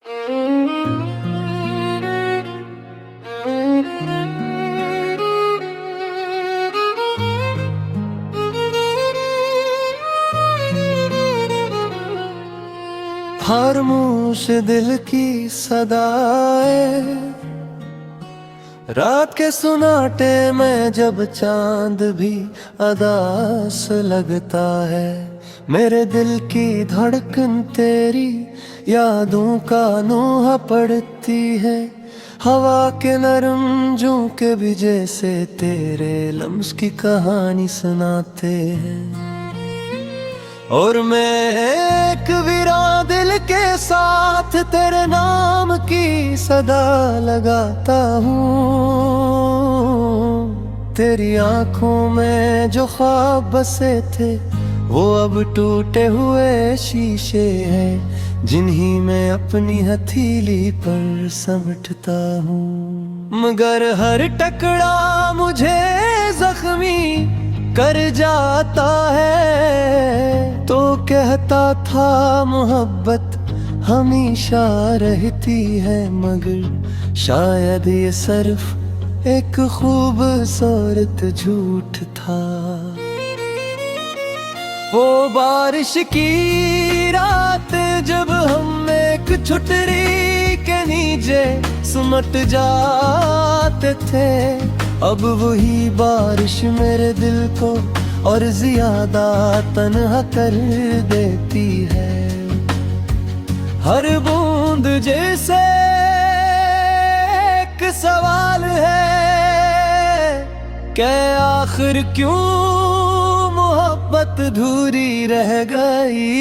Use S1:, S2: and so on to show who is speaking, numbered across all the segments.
S1: हर मुंह से दिल की सदाए, रात के सुनाटे में जब चांद भी अदास लगता है। मेरे दिल की धड़कन तेरी यादों का नोहा पड़ती है। हवा के नरम झोंके भी जैसे तेरे लम्स की कहानी सुनाते हैं। और मैं एक वीरान दिल के साथ तेरे नाम की सदा लगाता हूँ। तेरी आंखों में जो ख्वाब बसे थे वो अब टूटे हुए शीशे हैं, जिन्हीं में अपनी हथेली पर समेटता हूँ। मगर हर टकरा मुझे जख्मी कर जाता है। तो कहता था मोहब्बत हमेशा रहती है, मगर शायद ये सिर्फ एक खूबसूरत झूठ था। वो बारिश की रात जब हम एक छुट्टी के नीचे सिमट जाते थे, अब वही बारिश मेरे दिल को और ज्यादा तन्हा कर देती है। हर बूंद जैसे एक सवाल है कि आखिर क्यों मोहब्बत अधूरी रह गई।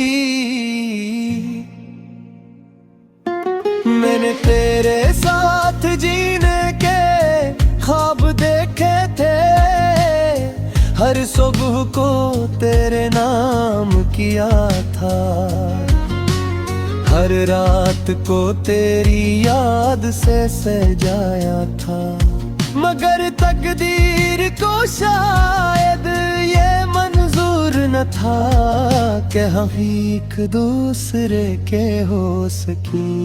S1: मैंने तेरे साथ जीने के ख्वाब देखे थे, हर सुबह को तेरे नाम किया था, हर रात को तेरी याद से सजाया था। मगर तकदीर को शायद ये मंजूर न था कि हम एक दूसरे के हो सकी।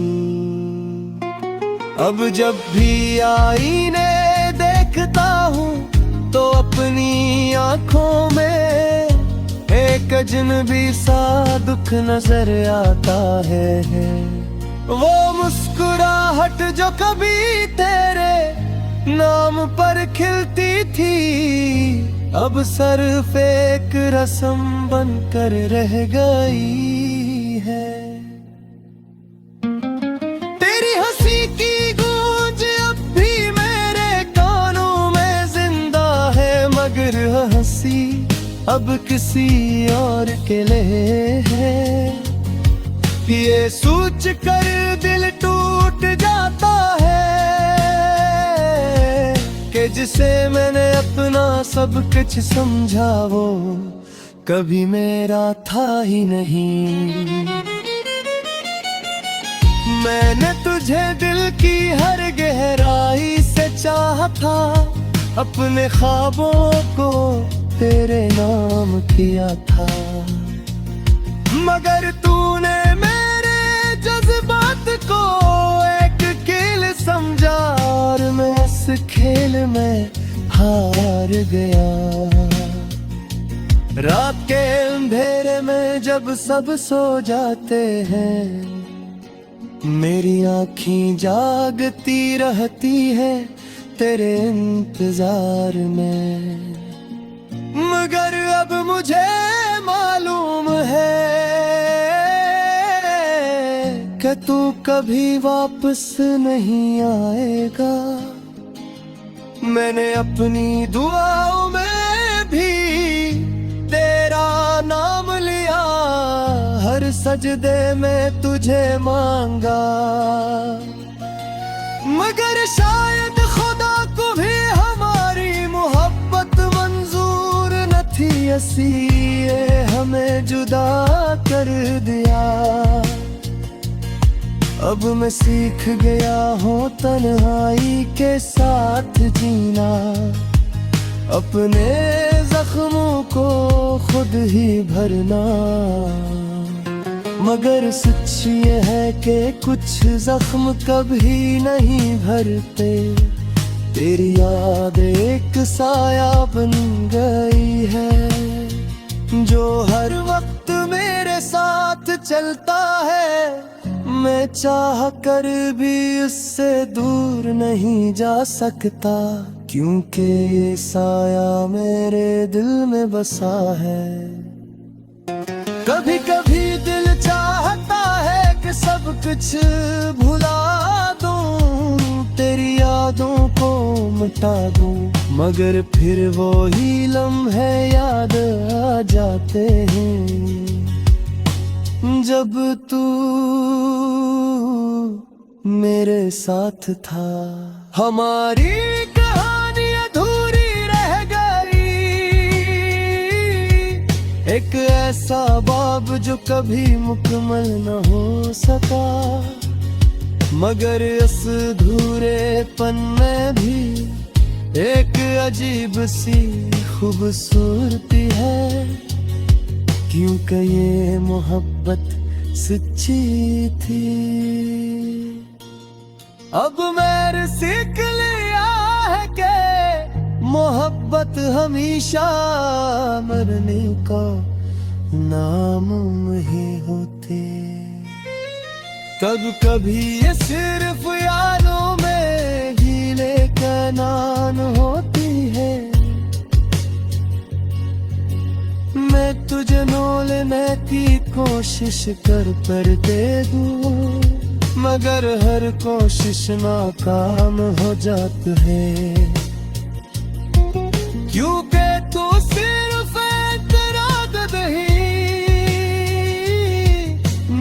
S1: अब जब भी आईने देखता हूँ तो अपनी आँखों में एक अजनबी सा दुख नजर आता है। वो मुस्कुराहट जो कभी तेरे नाम पर खिलती थी, अब सिर्फ एक रस्म बनकर रह गई है। तेरी हंसी की गूंज अब भी मेरे कानों में जिंदा है, मगर हंसी अब किसी और के लिए है। ये सोच कर दिल टूट जाता है कि जिसे मैंने अपना सब कुछ समझा वो कभी मेरा था ही नहीं। मैंने तुझे दिल की हर गहराई से चाहा था, अपने ख्वाबों को तेरे नाम किया था, मगर तूने मेरे जज्बात को एक खेल समझा और मैं इस खेल में हार गया। रात के अंधेरे में जब सब सो जाते हैं, मेरी आँखें जागती रहती है तेरे इंतजार में। मगर अब मुझे मालूम है कि तू कभी वापस नहीं आएगा। मैंने अपनी दुआओं में भी तेरा नाम लिया, हर सजदे में तुझे मांगा, मगर शायद खुदा को भी हमारी मोहब्बत मंजूर न थी। इसीलिए हमें जुदा कर दिया। अब मैं सीख गया हूँ तन्हाई के साथ जीना, अपने जख्मों को खुद ही भरना। मगर सच ये है कि कुछ जख्म कभी नहीं भरते। तेरी याद एक साया बन गई है जो हर वक्त मेरे साथ चलता है। मैं चाह कर भी उससे दूर नहीं जा सकता, क्योंकि ये साया मेरे दिल में बसा है। कभी कभी दिल चाहता है कि सब कुछ भुला दूं, तेरी यादों को मिटा दूं, मगर फिर वो ही लम्हे याद आ जाते हैं जब तू मेरे साथ था। हमारी कहानी अधूरी रह गई, एक ऐसा बाब जो कभी मुकम्मल न हो सका, मगर इस अधूरेपन में भी एक अजीब सी खूबसूरती है, क्योंकि ये मोहब्बत सच्ची थी। अब मैंने सीख लिया है कि मोहब्बत हमेशा मरने का नाम ही होती। कब कभी ये सिर्फ यादों में ही लेकिन होती है। मैं तुझे मोलने की कोशिश कर दे दूं, मगर हर कोशिश नाकाम हो जाती है, क्योंकि तू सिर्फ एक रात ही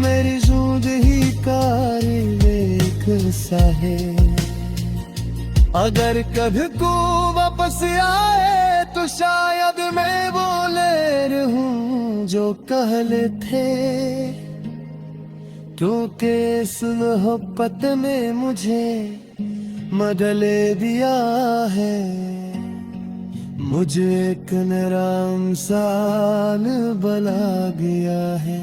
S1: मेरी जिंदगी का एक सा है। अगर कभी तू वापस आए तो शायद मैं बोले रहूं जो कहले थे, क्योंकि इस मोहब्बत में मुझे बदले दिया है। मुझे एक नया इंसान बना गया है।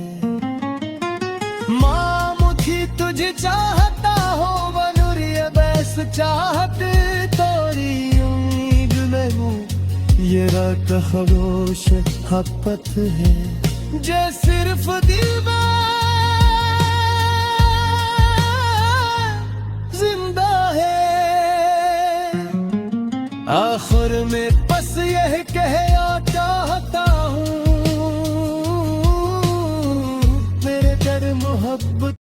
S1: माँ मुझे तुझे चाहता हो बनूरिया बस चाहत तोरी उम्मीद में हूँ। ये रात खमोश हपत है जो सिर्फ दिल में